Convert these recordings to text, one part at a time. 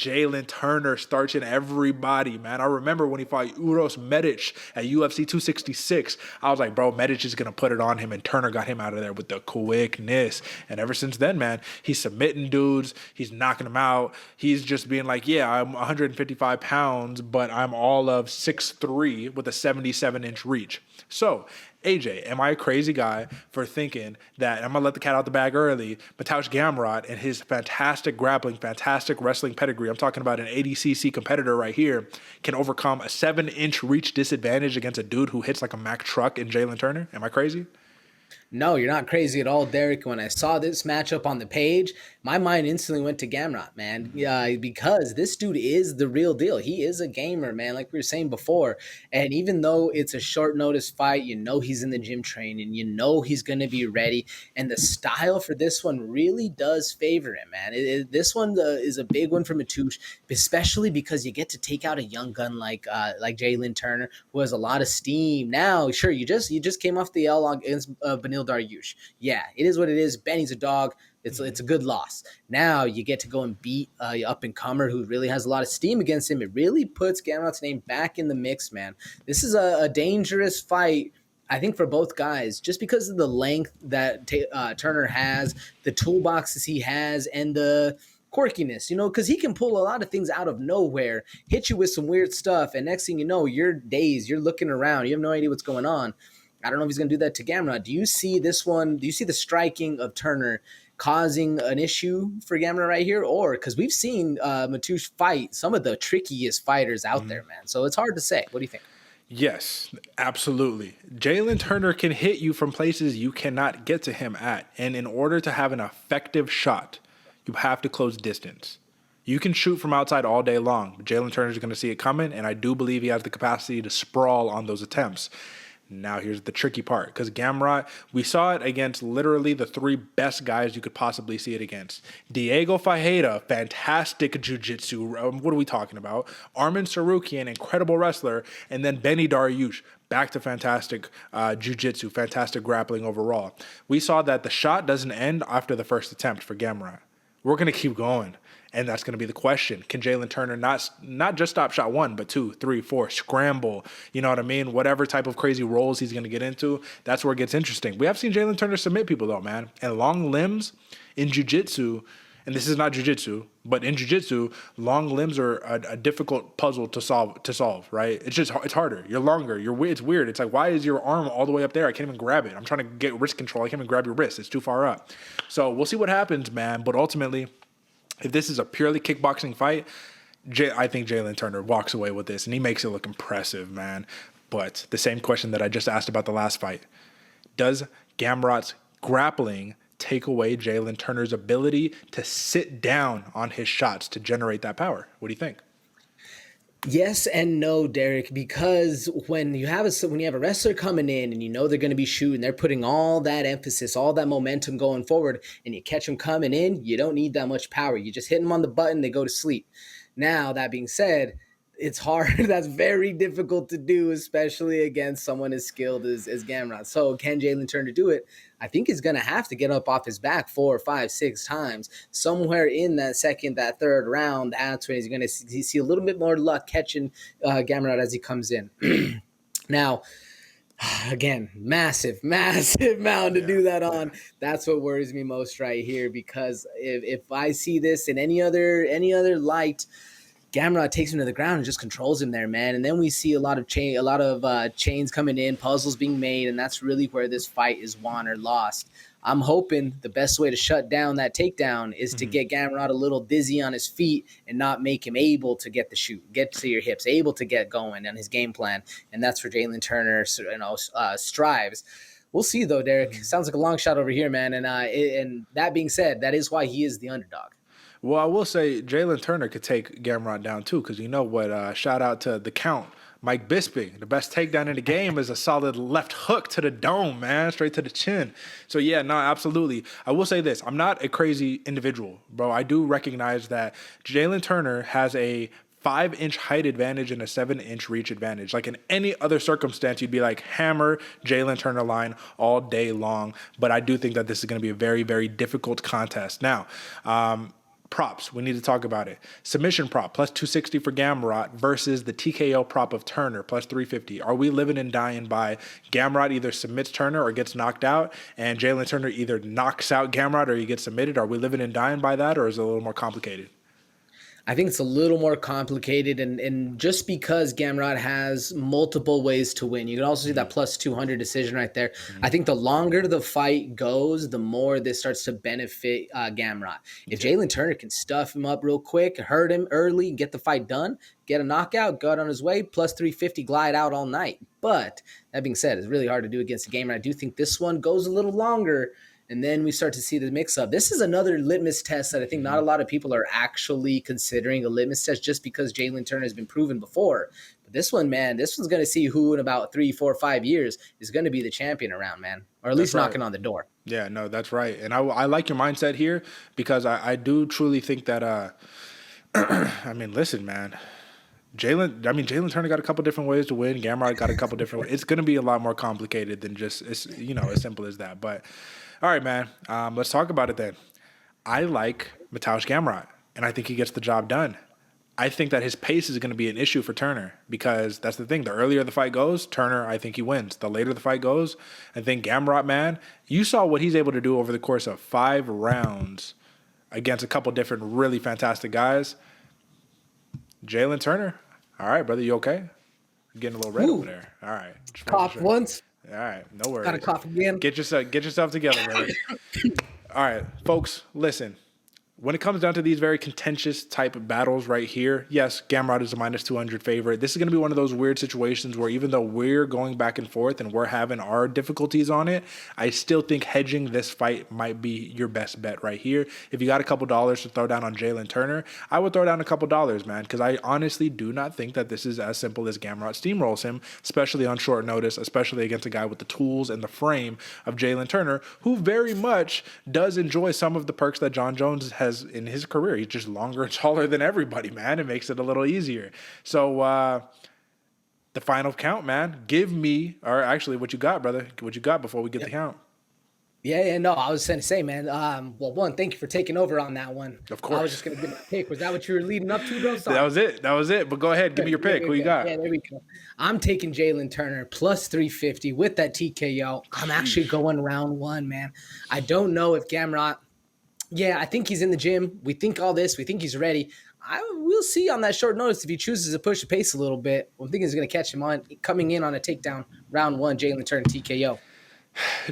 Jalin Turner starching everybody, man. I remember when he fought Uros Medic at UFC 266. I was like, bro, Medic is going to put it on him, and Turner got him out of there with the quickness. And ever since then, man, he's submitting dudes. He's knocking them out. He's just being like, yeah, I'm 155 pounds, but I'm all of 6'3" with a 77-inch reach. So, AJ, am I a crazy guy for thinking that, I'm going to let the cat out the bag early, Mateusz Gamrot and his fantastic grappling, fantastic wrestling pedigree, I'm talking about an 80cc competitor right here, can overcome a 7-inch reach disadvantage against a dude who hits like a Mack truck in Jalin Turner? Am I crazy? No, you're not crazy at all, Derek. When I saw this matchup on the page, my mind instantly went to Gamrot, man. Yeah, because this dude is the real deal. He is a gamer, man, like we were saying before. And even though it's a short notice fight, you know he's in the gym training, you know he's going to be ready. And the style for this one really does favor him, man. This one is a big one for Mateusz, especially because you get to take out a young gun like Jalin Turner, who has a lot of steam. Now, sure, you just came off the L against Benil Dariush. Yeah, it is what it is. Benny's a dog. It's a good loss. Now you get to go and beat up-and-comer who really has a lot of steam against him. It really puts Gamrot's name back in the mix, man. This is a dangerous fight, I think, for both guys, just because of the length that Turner has, the toolboxes he has, and the quirkiness, because he can pull a lot of things out of nowhere, hit you with some weird stuff, and next thing you know, you're dazed, you're looking around, you have no idea what's going on. I don't know if he's going to do that to Gamrot. Do you see this one? Do you see the striking of Turner causing an issue for Gamrot right here? Or because we've seen Mateusz fight some of the trickiest fighters out there, man. So it's hard to say. What do you think? Yes, absolutely. Jalin Turner can hit you from places you cannot get to him at. And in order to have an effective shot, you have to close distance. You can shoot from outside all day long, but Jalin Turner is going to see it coming, and I do believe he has the capacity to sprawl on those attempts. Now, here's the tricky part, because Gamrot, we saw it against literally the three best guys you could possibly see it against. Diego Fajeda, fantastic jiu-jitsu. What are we talking about? Arman Sarukian, incredible wrestler. And then Benny Dariush, back to fantastic jiu-jitsu, fantastic grappling overall. We saw that the shot doesn't end after the first attempt for Gamrot. We're going to keep going. And that's going to be the question. Can Jalin Turner not just stop shot 1, but 2, 3, 4, scramble? You know what I mean? Whatever type of crazy rolls he's going to get into, that's where it gets interesting. We have seen Jalin Turner submit people, though, man. And long limbs in jiu-jitsu, and this is not jiu-jitsu, but in jiu-jitsu, long limbs are a difficult puzzle to solve, right? It's harder. You're longer. It's weird. It's like, why is your arm all the way up there? I can't even grab it. I'm trying to get wrist control. I can't even grab your wrist. It's too far up. So we'll see what happens, man. But ultimately, if this is a purely kickboxing fight, I think Jalin Turner walks away with this, and he makes it look impressive, man. But the same question that I just asked about the last fight, does Gamrot's grappling take away Jalin Turner's ability to sit down on his shots to generate that power? What do you think? Yes and no, Derek, because when you have a wrestler coming in and you know they're going to be shooting, they're putting all that emphasis, all that momentum going forward, and you catch them coming in, you don't need that much power. You just hit them on the button, they go to sleep. Now, that being said, it's hard. That's very difficult to do, especially against someone as skilled as Gamrot. So can Jalin Turner do it? I think he's going to have to get up off his back 4, 5, 6 times. Somewhere in that second, that third round, that's when he's going to see a little bit more luck catching Gamrot as he comes in. Now, again, massive mound to do that on. That's what worries me most right here, because if I see this in any other light, Gamrot takes him to the ground and just controls him there, man. And then we see a lot of chains coming in, puzzles being made, and that's really where this fight is won or lost. I'm hoping the best way to shut down that takedown is to get Gamrot a little dizzy on his feet and not make him able to get the shoot, get to your hips, able to get going on his game plan. And that's where Jalin Turner, strives. We'll see, though, Derek. Sounds like a long shot over here, man. And that being said, that is why he is the underdog. Well, I will say Jalin Turner could take Gamrot down too, because you know what? Shout out to the Count, Mike Bisping. The best takedown in the game is a solid left hook to the dome, man, straight to the chin. So yeah, no, absolutely. I will say this: I'm not a crazy individual, bro. I do recognize that Jalin Turner has a 5-inch height advantage and a 7-inch reach advantage. Like in any other circumstance, you'd be like, hammer Jalin Turner line all day long. But I do think that this is going to be a very, very difficult contest. Now, props. We need to talk about it. Submission prop plus 260 for Gamrot versus the TKO prop of Turner plus 350. Are we living and dying by Gamrot either submits Turner or gets knocked out, and Jalin Turner either knocks out Gamrot or he gets submitted? Are we living and dying by that, or is it a little more complicated? I think it's a little more complicated, and just because Gamrot has multiple ways to win, you can also see that plus 200 decision right there. I think the longer the fight goes, the more this starts to benefit Gamrot. If Jalin Turner can stuff him up real quick, hurt him early, get the fight done, get a knockout, go out on his way, plus 350, glide out all night. But that being said, it's really hard to do against a Gamrot. I do think this one goes a little longer, and then we start to see the mix-up. This is another litmus test that I think not a lot of people are actually considering a litmus test just because Jalin Turner has been proven before. But this one, man, this one's going to see who in about 3, 4, 5 years is going to be the champion around, man, or at least knocking on the door. Yeah, no, that's right. And I like your mindset here because I do truly think that, I mean, listen, man. Jalin Turner got a couple different ways to win. Gamrot got a couple different ways. It's going to be a lot more complicated than just, as simple as that. But all right, man, let's talk about it then. I like Mateusz Gamrot, and I think he gets the job done. I think that his pace is going to be an issue for Turner because that's the thing. The earlier the fight goes, Turner, I think he wins. The later the fight goes, I think Gamrot, man, you saw what he's able to do over the course of 5 rounds against a couple different really fantastic guys. Jalin Turner, all right, brother, you okay? You're getting a little red over there. All right. Cough once. All right, no worries. Got to cough again. Get yourself together, brother. All right, folks, listen. When it comes down to these very contentious type of battles right here, yes, Gamrot is a minus 200 favorite. This is going to be one of those weird situations where even though we're going back and forth and we're having our difficulties on it, I still think hedging this fight might be your best bet right here. If you got a couple dollars to throw down on Jalin Turner, I would throw down a couple dollars, man, because I honestly do not think that this is as simple as Gamrot steamrolls him, especially on short notice, especially against a guy with the tools and the frame of Jalin Turner, who very much does enjoy some of the perks that Jon Jones has in his career. He's just longer and taller than everybody, man. It makes it a little easier. So the final count, man. Give me, or actually what you got, brother. What you got before we get the count. Yeah, no, I was going to say, man, well, one, thank you for taking over on that one. Of course. I was just going to give my pick. Was that what you were leading up to, bro? Sorry. That was it. But go ahead. Give me your pick. Who you got? Yeah, there we go. I'm taking Jalin Turner plus 350 with that TKO. I'm actually going round 1, man. I don't know if Gamrot, I think he's in the gym. We think all this. We think he's ready. We'll see on that short notice if he chooses to push the pace a little bit. I'm thinking he's going to catch him on coming in on a takedown. Round 1, Jalin Turner TKO.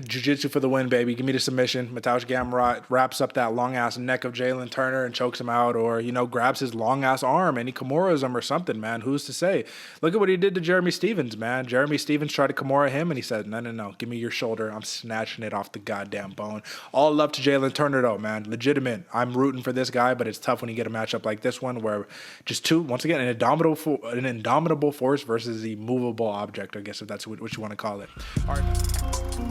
Jiu-jitsu for the win, baby. Give me the submission. Mateusz Gamrot wraps up that long-ass neck of Jalin Turner and chokes him out, or, grabs his long-ass arm and he Kimuras him or something, man. Who's to say? Look at what he did to Jeremy Stephens, man. Jeremy Stephens tried to Kimura him, and he said, no. Give me your shoulder. I'm snatching it off the goddamn bone. All love to Jalin Turner, though, man. Legitimate. I'm rooting for this guy, but it's tough when you get a matchup like this one where just once again, an indomitable force versus a movable object, I guess, if that's what you want to call it. All right, man.